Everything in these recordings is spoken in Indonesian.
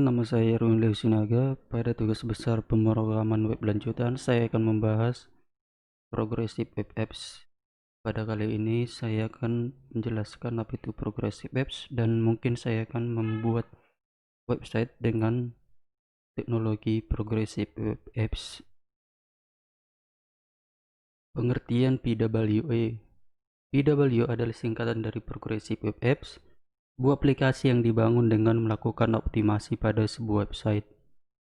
nama saya Erwin Sinaga. Pada tugas besar pemrograman web lanjutan, saya akan membahas Progressive Web Apps. Pada kali ini, saya akan menjelaskan apa itu Progressive Apps dan mungkin saya akan membuat website dengan teknologi Progressive Web Apps. Pengertian PWA. PWA adalah singkatan dari Progressive Web Apps, sebuah aplikasi yang dibangun dengan melakukan optimasi pada sebuah website.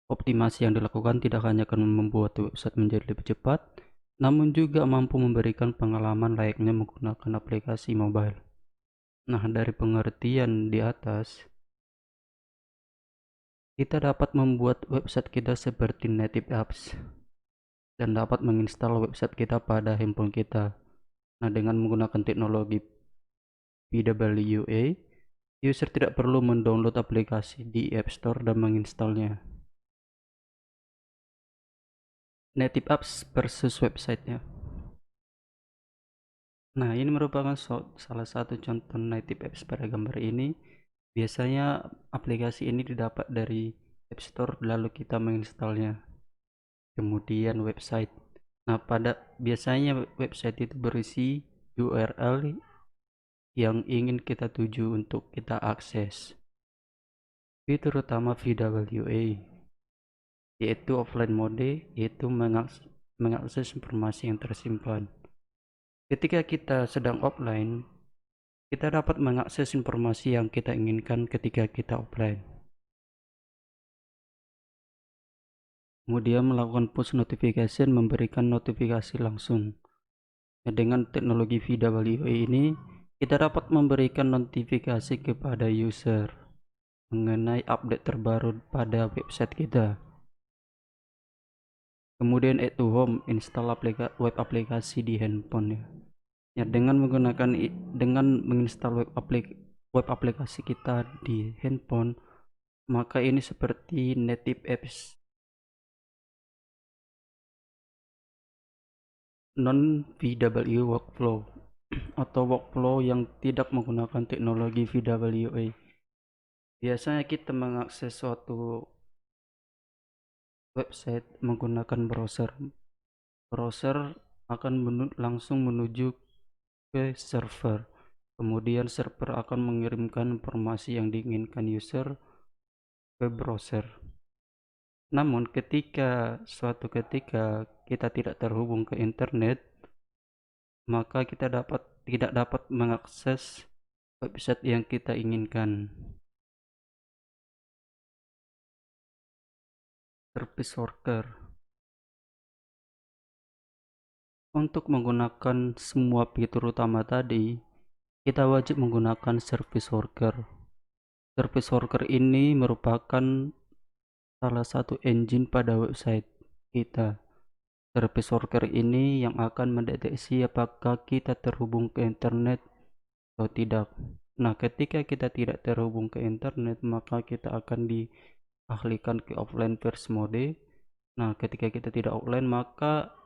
Optimasi yang dilakukan tidak hanya akan membuat website menjadi lebih cepat, namun juga mampu memberikan pengalaman layaknya menggunakan aplikasi mobile. Nah, dari pengertian di atas, kita dapat membuat website kita seperti native apps dan dapat menginstal website kita pada handphone kita. Nah, dengan menggunakan teknologi PWA, user tidak perlu mendownload aplikasi di App Store dan menginstalnya. Native apps versus website-nya. Nah, ini merupakan salah satu contoh native apps pada gambar ini. Biasanya aplikasi ini didapat dari App Store lalu kita menginstalnya. Kemudian website. Nah, biasanya website itu berisi URL yang ingin kita tuju untuk kita akses. Fitur utama PWA yaitu offline mode, yaitu mengakses informasi yang tersimpan. Ketika kita sedang offline, kita dapat mengakses informasi yang kita inginkan ketika kita offline. Kemudian melakukan push notification, memberikan notifikasi langsung. Nah, dengan teknologi PWA ini, kita dapat memberikan notifikasi kepada user mengenai update terbaru pada website kita. Kemudian add to home, install web aplikasi di handphone ya. Ya, dengan menginstal web aplikasi kita di handphone, maka ini seperti native apps non-PWA workflow atau workflow yang tidak menggunakan teknologi PWA. Biasanya kita mengakses suatu website menggunakan browser. Browser akan langsung menuju ke server. Kemudian server akan mengirimkan informasi yang diinginkan user ke browser. Namun suatu ketika kita tidak terhubung ke internet, maka kita tidak dapat mengakses website yang kita inginkan. Service worker. Untuk menggunakan semua fitur utama tadi, kita wajib menggunakan service worker. Service worker ini merupakan salah satu engine pada website kita. Service worker ini yang akan mendeteksi apakah kita terhubung ke internet atau tidak. Nah, ketika kita tidak terhubung ke internet, maka kita akan dialihkan ke offline verse mode. Nah, ketika kita tidak offline, maka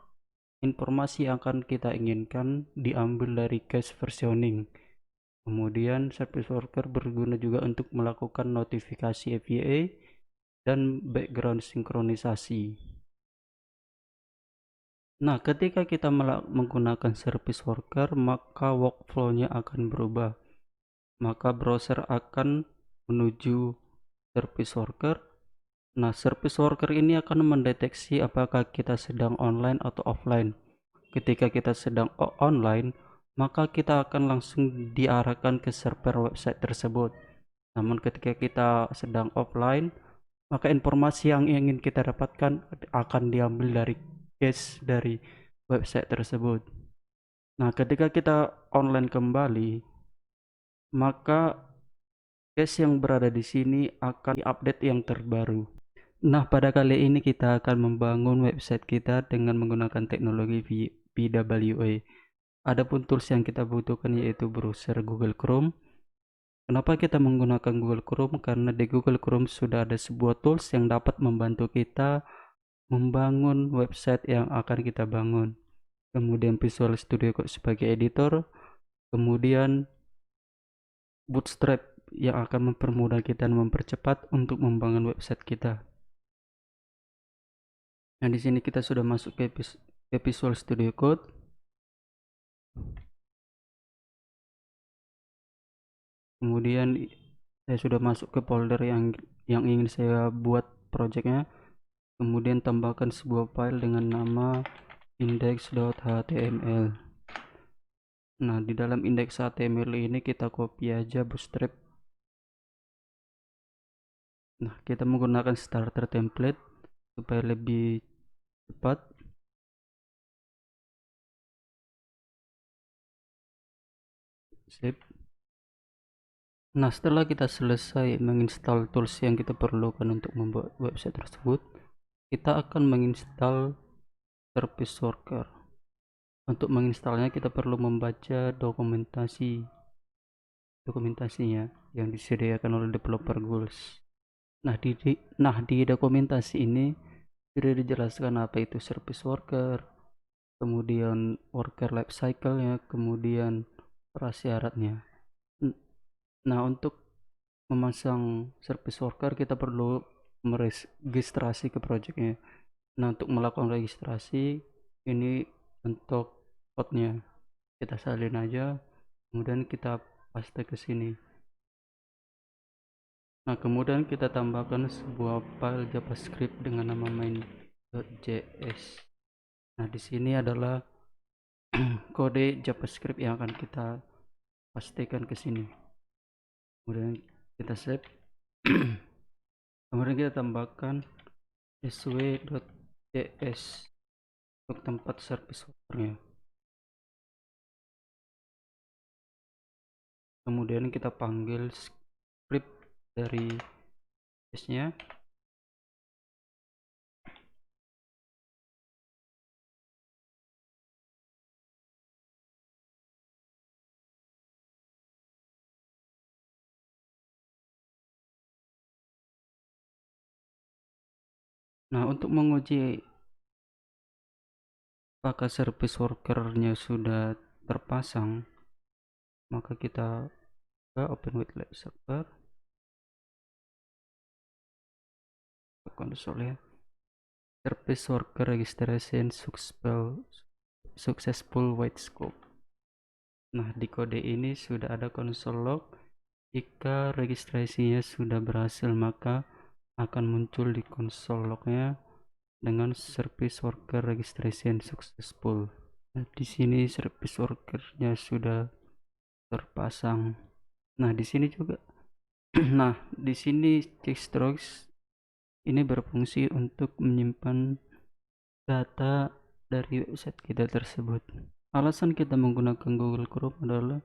informasi yang akan kita inginkan diambil dari cache versioning. Kemudian service worker berguna juga untuk melakukan notifikasi API dan background sinkronisasi. Nah, ketika kita menggunakan service worker, maka workflow-nya akan berubah. Maka browser akan menuju service worker. Nah, service worker ini akan mendeteksi apakah kita sedang online atau offline. Ketika kita sedang online, maka kita akan langsung diarahkan ke server website tersebut. Namun ketika kita sedang offline, maka informasi yang ingin kita dapatkan akan diambil dari cache dari website tersebut. Nah, ketika kita online kembali, maka cache yang berada di sini akan diupdate yang terbaru. Nah, pada kali ini kita akan membangun website kita dengan menggunakan teknologi PWA. Adapun tools yang kita butuhkan yaitu browser Google Chrome. Kenapa kita menggunakan Google Chrome? Karena di Google Chrome sudah ada sebuah tools yang dapat membantu kita membangun website yang akan kita bangun. Kemudian Visual Studio Code sebagai editor, kemudian Bootstrap yang akan mempermudah kita dan mempercepat untuk membangun website kita. Nah, di sini kita sudah masuk ke Visual Studio Code. Kemudian saya sudah masuk ke folder yang ingin saya buat projectnya. Kemudian tambahkan sebuah file dengan nama index.html. Nah, di dalam index.html ini kita copy aja Bootstrap. Nah, kita menggunakan starter template supaya lebih cepat. Sip. Nah, setelah kita selesai menginstal tools yang kita perlukan untuk membuat website tersebut, kita akan menginstal Service Worker. Untuk menginstalnya kita perlu membaca dokumentasinya yang disediakan oleh developer goals. Nah, di dokumentasi ini sudah dijelaskan apa itu service worker, kemudian worker life cycle-nya, kemudian prasyaratnya. Nah, untuk memasang service worker kita perlu meregistrasi ke projectnya. Nah, untuk melakukan registrasi ini untuk code-nya kita salin aja, kemudian kita paste ke sini. Nah, kemudian kita tambahkan sebuah file JavaScript dengan nama main.js. Nah, di sini adalah kode JavaScript yang akan kita pastikan ke sini. Kemudian kita save. Kemudian kita tambahkan sw.js untuk tempat service workernya. Kemudian kita panggil script dari JS-nya. Nah, untuk menguji apakah service workernya sudah terpasang, maka kita ke open with lab server konsol ya. Service worker registration successful white scope. Nah, di kode ini sudah ada console log. Jika registrasinya sudah berhasil, maka akan muncul di console lognya dengan service worker registration successful. Nah, di sini service workernya sudah terpasang. Nah, di sini juga. Nah, di sini checkstrokes ini berfungsi untuk menyimpan data dari website kita tersebut. Alasan kita menggunakan Google Chrome adalah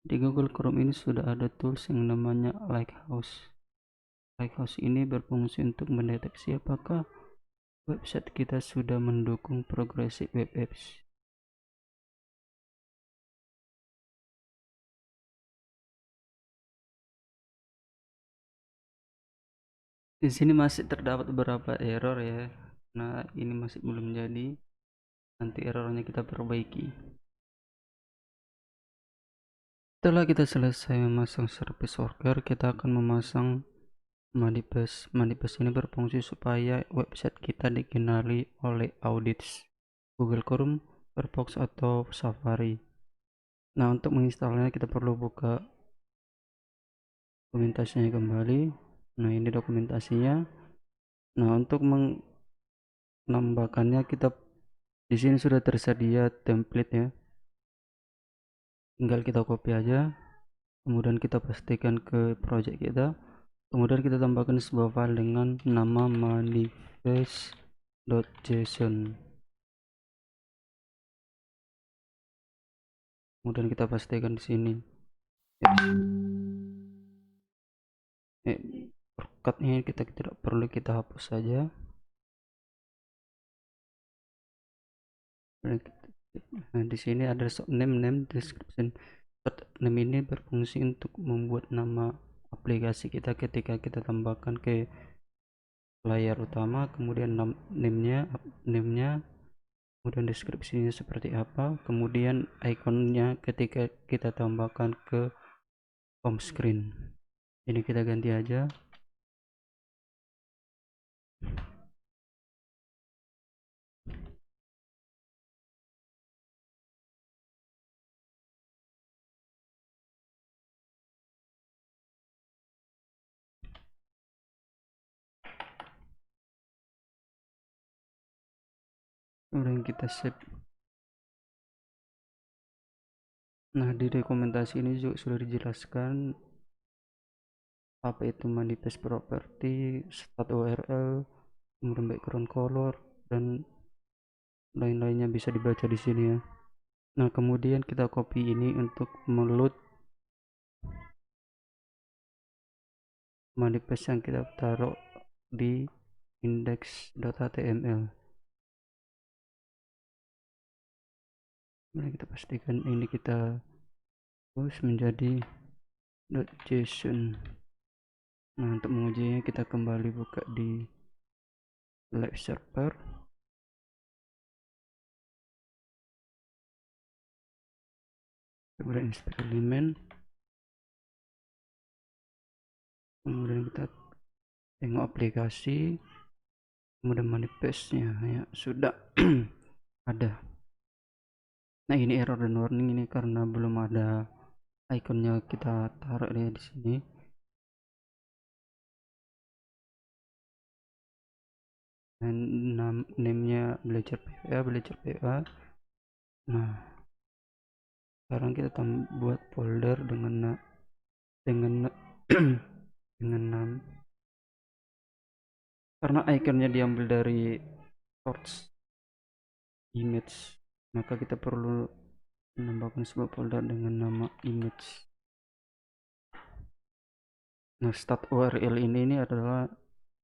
di Google Chrome ini sudah ada tools yang namanya Lighthouse. Lighthouse ini berfungsi untuk mendeteksi apakah website kita sudah mendukung progressive web apps. Di sini masih terdapat beberapa error ya. Nah, ini masih belum jadi. Nanti errornya kita perbaiki. Setelah kita selesai memasang service worker, kita akan memasang manifest. Manifest ini berfungsi supaya website kita dikenali oleh audits Google Chrome, Firefox, atau Safari. Nah, untuk menginstalnya kita perlu buka dokumentasinya kembali. Nah, ini dokumentasinya. Nah, untuk menambahkannya kita di sini sudah tersedia template ya. Tinggal kita copy aja. Kemudian kita pastikan ke project kita. Kemudian kita tambahkan sebuah file dengan nama manifest.json. Kemudian kita pastikan di sini. Shortcutnya kita tidak perlu, kita hapus saja. Nah, di sini ada name description. Name ini berfungsi untuk membuat nama aplikasi kita ketika kita tambahkan ke layar utama, kemudian name-nya, kemudian deskripsinya seperti apa, kemudian ikonnya ketika kita tambahkan ke home screen. Ini kita ganti aja. Kemudian kita save. Nah, di dokumentasi ini juga sudah dijelaskan apa itu manifest property, stat URL, kemudian background color, dan lain-lainnya bisa dibaca di sini ya. Nah, kemudian kita copy ini untuk meload manifest yang kita taruh di index.html. Mari kita pastikan ini kita push menjadi .json. Nah, untuk mengujinya kita kembali buka di live server. Kemudian eksperimen. Kemudian kita tengok aplikasi. Kemudian manifestnya ya sudah ada. Nah, ini error dan warning ini karena belum ada ikonnya, kita taruh dia di sini. Dan name-nya belajar PWA. Nah, sekarang kita buat folder dengan dengan dengan nama, karena ikonnya diambil dari source image, maka kita perlu menambahkan sebuah folder dengan nama image. Nah, start URL ini adalah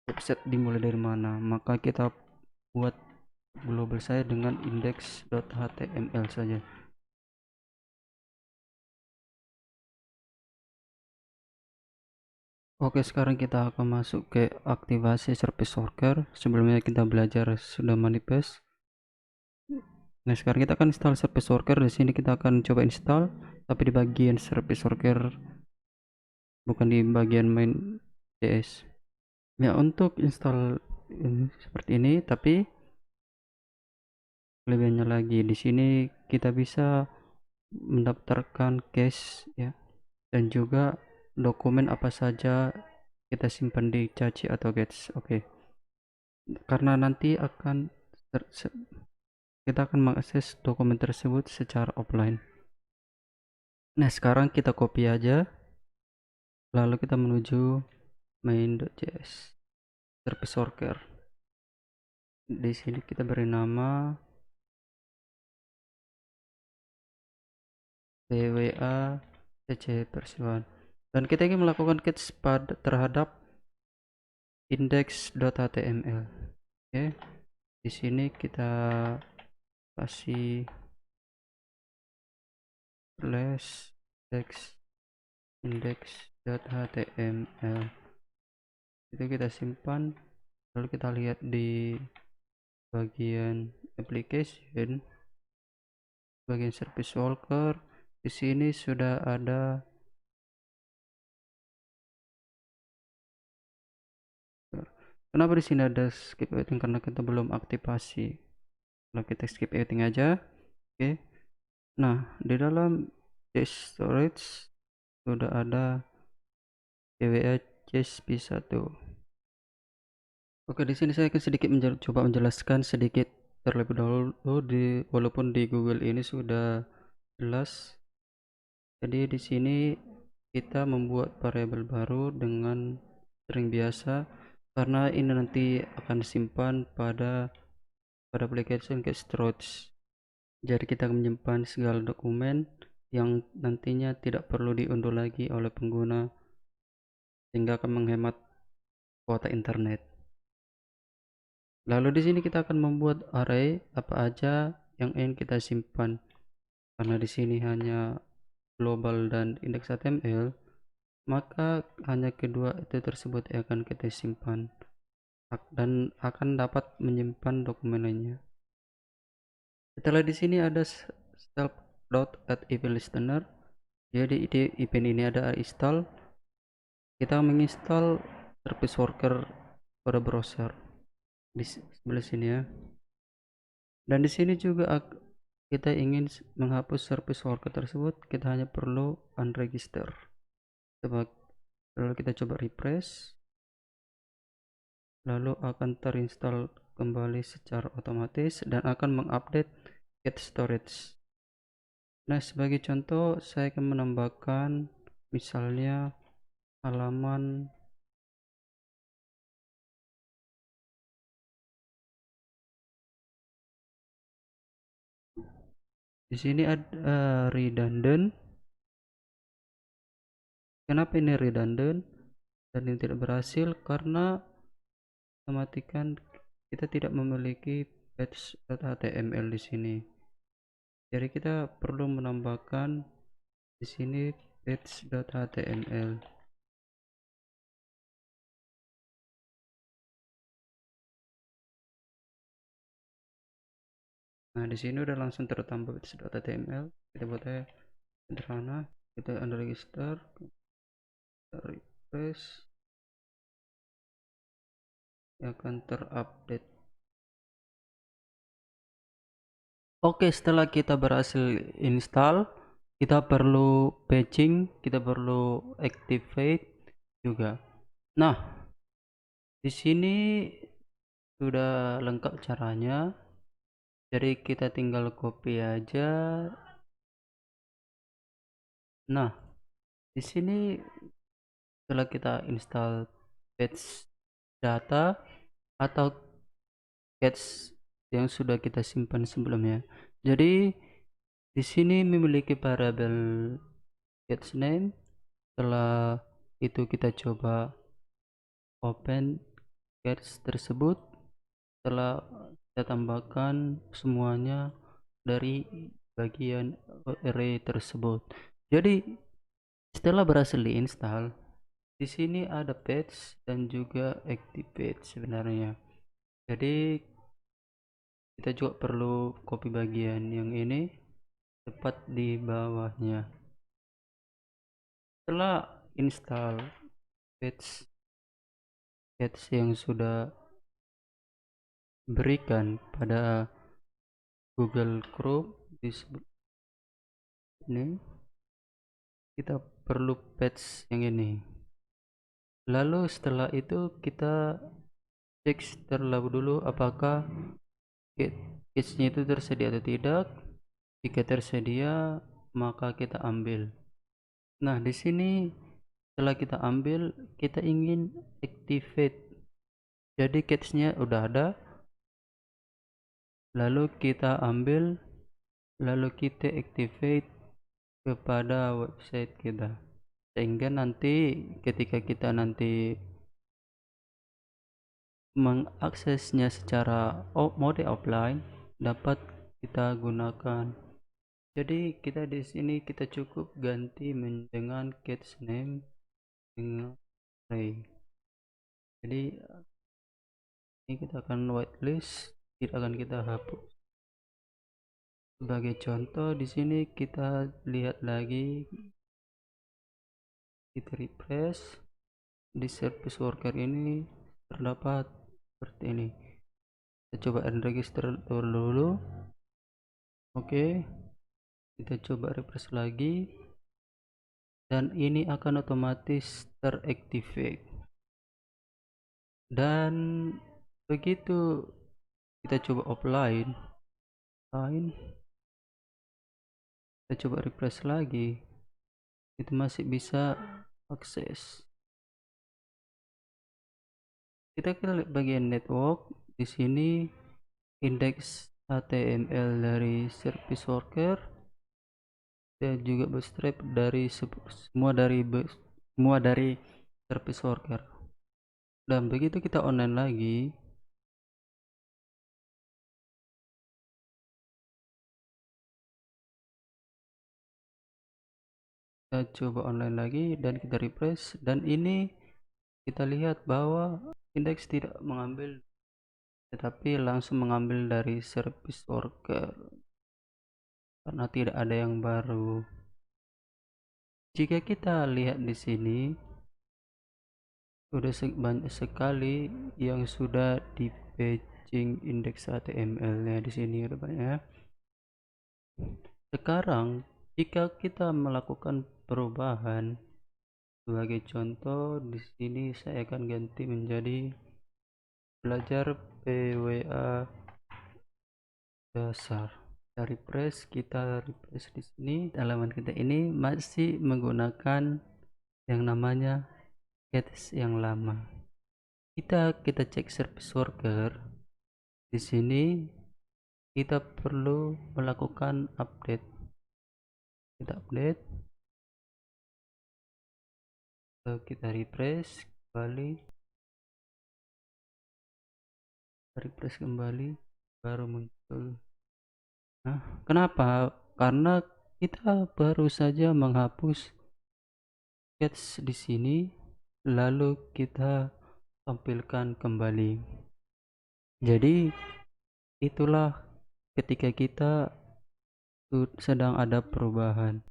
website dimulai dari mana, maka kita buat global saya dengan index.html saja. Oke, sekarang kita akan masuk ke aktivasi service worker. Sebelumnya kita belajar sudah manifest. Nah, sekarang kita akan install service worker. Di sini kita akan coba install, tapi di bagian service worker, bukan di bagian main JS. Ya, untuk install ini seperti ini, tapi kelebihannya lagi di sini kita bisa mendaftarkan cache ya, dan juga dokumen apa saja kita simpan di cache atau cache. Oke. Karena nanti kita akan mengakses dokumen tersebut secara offline. Nah, sekarang kita copy aja, lalu kita menuju main.js service worker. Di sini kita beri nama PWA cc versi 1, dan kita ingin melakukan cache terhadap index.html. Oke, di sini kita kasih slash text index.html, itu kita simpan, lalu kita lihat di bagian application, bagian service worker. Di sini sudah ada kenapa di sini ada skip editing, karena kita belum aktifasi. Kalau kita skip editing aja. Oke. Nah, di dalam disk storage sudah ada PWA CSP1. Oke, di sini saya akan sedikit coba menjelaskan sedikit terlebih dahulu, walaupun di Google ini sudah jelas. Jadi di sini kita membuat variabel baru dengan string biasa, karena ini nanti akan disimpan pada application ke storage. Jadi kita menyimpan segala dokumen yang nantinya tidak perlu diunduh lagi oleh pengguna, sehingga akan menghemat kuota internet. Lalu di sini kita akan membuat array apa aja yang ingin kita simpan. Karena di sini hanya global dan index.html, maka hanya kedua itu tersebut yang akan kita simpan dan akan dapat menyimpan dokumen lainnya. Setelah di sini ada self.add event listener. Jadi di event ini ada install, kita menginstal service worker pada browser di sebelah sini ya. Dan di sini juga kita ingin menghapus service worker tersebut, kita hanya perlu unregister. Lalu kita coba refresh, lalu akan terinstall kembali secara otomatis dan akan mengupdate get storage. Nah, sebagai contoh saya akan menambahkan misalnya halaman di sini ada redundant. Kenapa ini redundant dan ini tidak berhasil? Karena matikan kita tidak memiliki patch.html di sini. Jadi kita perlu menambahkan di sini patch.html. Nah, di sini udah langsung tertambah patch.html. Kita buatnya sederhana. Kita unregister, refresh, akan terupdate. Oke, setelah kita berhasil install, kita perlu patching, kita perlu activate juga. Nah, di sini sudah lengkap caranya. Jadi kita tinggal copy aja. Nah, di sini setelah kita install patch data atau patch yang sudah kita simpan sebelumnya. Jadi di sini memiliki variabel patch name. Setelah itu kita coba open patch tersebut. Setelah kita tambahkan semuanya dari bagian array tersebut. Jadi setelah berhasil diinstal, di sini ada patch dan juga activate sebenarnya. Jadi kita juga perlu copy bagian yang ini tepat di bawahnya. Setelah install patch yang sudah berikan pada Google Chrome di sini, kita perlu patch yang ini. Lalu setelah itu kita cek terlebih dulu apakah patch-nya itu tersedia atau tidak. Jika tersedia, maka kita ambil. Nah, di sini setelah kita ambil, kita ingin activate. Jadi catch-nya udah ada. Lalu kita ambil, lalu kita activate kepada website kita. Sehingga nanti ketika kita nanti mengaksesnya secara mode offline dapat kita gunakan. Jadi kita di sini kita cukup ganti dengan catch name dengan array. Jadi ini kita akan whitelist, tidak akan kita hapus. Sebagai contoh di sini kita lihat lagi, kita refresh di service worker ini terdapat seperti ini. Kita coba unregister dulu. Oke, kita coba refresh lagi dan ini akan otomatis teractivate. Dan begitu kita coba offline, kita coba refresh lagi, itu masih bisa akses. Kita ke bagian network. Di sini indeks HTML dari service worker dan juga bootstrap dari semua dari service worker. Dan begitu kita online lagi, kita coba online lagi dan kita refresh, dan ini kita lihat bahwa indeks tidak mengambil, tetapi langsung mengambil dari service worker karena tidak ada yang baru. Jika kita lihat di sini, Sudah banyak sekali yang sudah di patching indeks HTML-nya di sini ya Pak ya. Sekarang jika kita melakukan perubahan, sebagai contoh di sini saya akan ganti menjadi belajar PWA dasar. Kita refresh di sini, halaman kita ini masih menggunakan yang namanya cats yang lama. Kita cek service worker. Di sini kita perlu melakukan update. Kita update, lalu kita refresh kembali, baru muncul. Nah, kenapa? Karena kita baru saja menghapus cats di sini, lalu kita tampilkan kembali. Jadi itulah ketika kita sedang ada perubahan.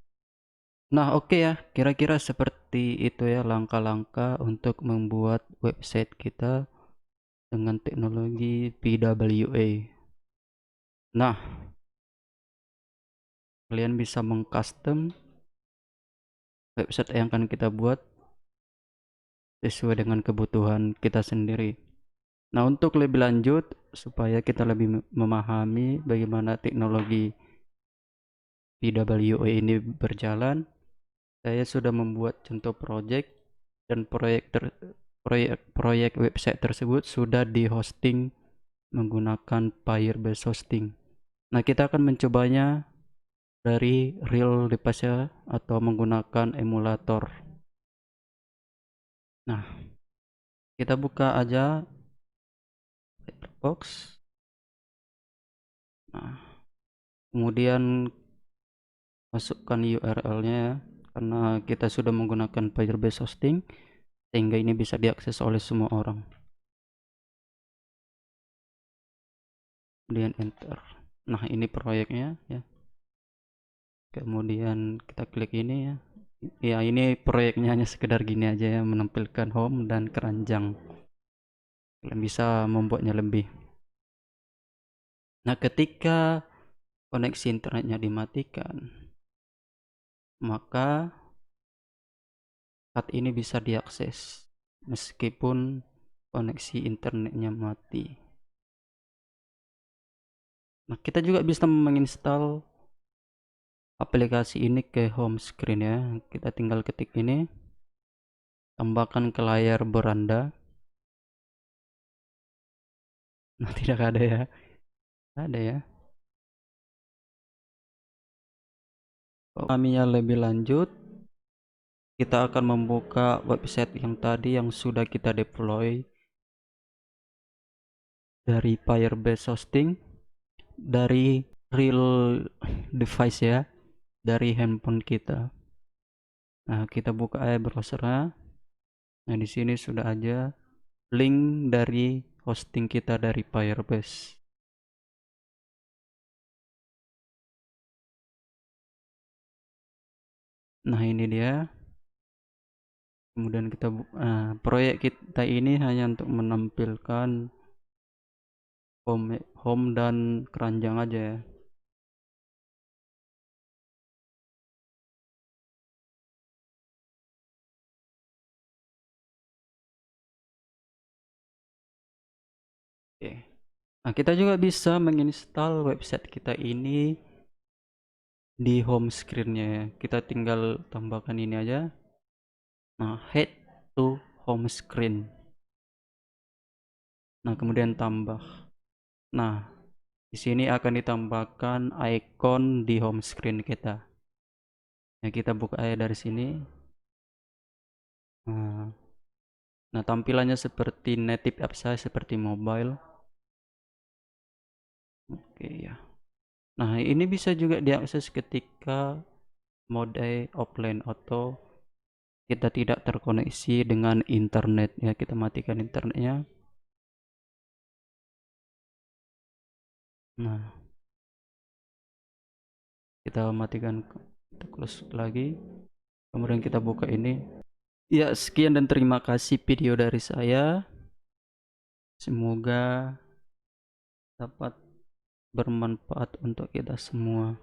Nah, oke ya, kira-kira seperti itu ya langkah-langkah untuk membuat website kita dengan teknologi PWA. Nah, kalian bisa mengcustom website yang akan kita buat sesuai dengan kebutuhan kita sendiri. Nah, untuk lebih lanjut supaya kita lebih memahami bagaimana teknologi PWA ini berjalan, saya sudah membuat contoh project dan proyek website tersebut sudah di hosting menggunakan Firebase hosting. Nah, kita akan mencobanya dari real device atau menggunakan emulator. Nah, kita buka aja Firefox. Nah, kemudian masukkan URL-nya karena kita sudah menggunakan Firebase hosting sehingga ini bisa diakses oleh semua orang. Kemudian enter. Nah, ini proyeknya ya. Kemudian kita klik ini ya. Ya, ini proyeknya hanya sekedar gini aja ya, menampilkan home dan keranjang. Kalian bisa membuatnya lebih. Nah, ketika koneksi internetnya dimatikan, maka saat ini bisa diakses meskipun koneksi internetnya mati. Nah, kita juga bisa menginstal aplikasi ini ke home screen ya. Kita tinggal ketik ini, tambahkan ke layar beranda. Nah, tidak ada ya. Ada ya. Kami lebih lanjut, kita akan membuka website yang tadi yang sudah kita deploy dari Firebase hosting, dari real device ya, dari handphone kita. Nah, kita buka browsernya. Nah, di sini sudah ada link dari hosting kita dari Firebase. Nah, ini dia. Kemudian kita proyek kita ini hanya untuk menampilkan home dan keranjang aja ya. Oke. Nah, kita juga bisa menginstal website kita ini di home screen-nya ya. Kita tinggal tambahkan ini aja. Nah, head to home screen. Nah, kemudian tambah. Nah, di sini akan ditambahkan icon di home screen kita. Nah, kita buka aja dari sini. Nah, tampilannya seperti native app saya, seperti mobile. Oke ya. Nah, ini bisa juga diakses ketika mode offline atau kita tidak terkoneksi dengan internet ya. Kita matikan internetnya. Nah, kita matikan, kita close lagi, kemudian kita buka ini. Ya, sekian dan terima kasih video dari saya. Semoga dapat bermanfaat untuk kita semua.